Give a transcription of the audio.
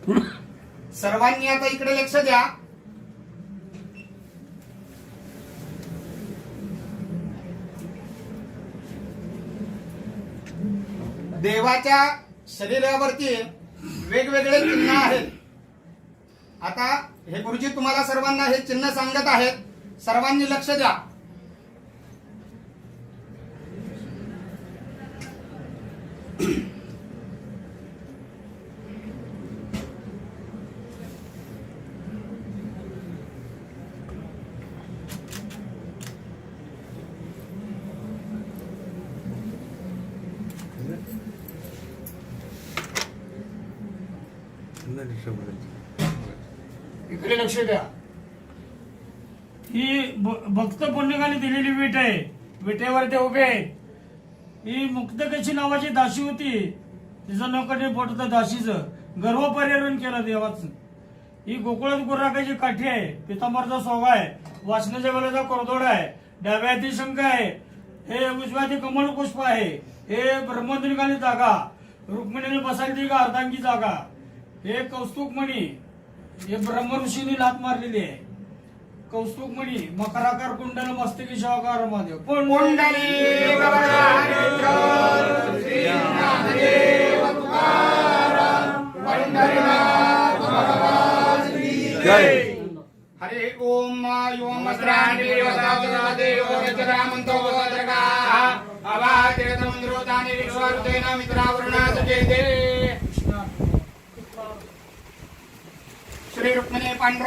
सर्वांनी आता इकडे लक्ष द्या. देवाच्या शरीरावरती वेगवेगळे चिन्ह आहेत. आता हे गुरुजी तुम्हाला सर्वांना हे चिन्ह सांगत आहेत. सर्वांनी लक्ष द्या. इकडे लक्ष द्या. ही भक्त पुण्यकाने दिलेली वीट आहे. विटेवर ते उभे आहेत. ही मुक्तकेशी नावाची दासी होती. तिचं नौकटी पोट होतं दासीचं. गर्भपर्यटन केलं देवाचं. ही गोकुळात गुराकाची काठी आहे. पितांबरचा सोगा आहे. वासनाच्या वेळेचा कोरदोड आहे. डाव्या हाती शंख आहे. हे उजव्या हाती कमळ पुष्प आहे. हे ब्रह्मद्वीकाली जागा. रुक्मिणीने बसायची का अर्धांगी जागा. हे कौस्तुभमणी. हे ब्रह्म ऋषीने लात मारलेली आहे. कौस्तुभमणी मकराकार कुंडल मस्तकी शिवाकार महादेव कुंडली हरे ओम ओम श्री रुक्मिणी पांडुरंग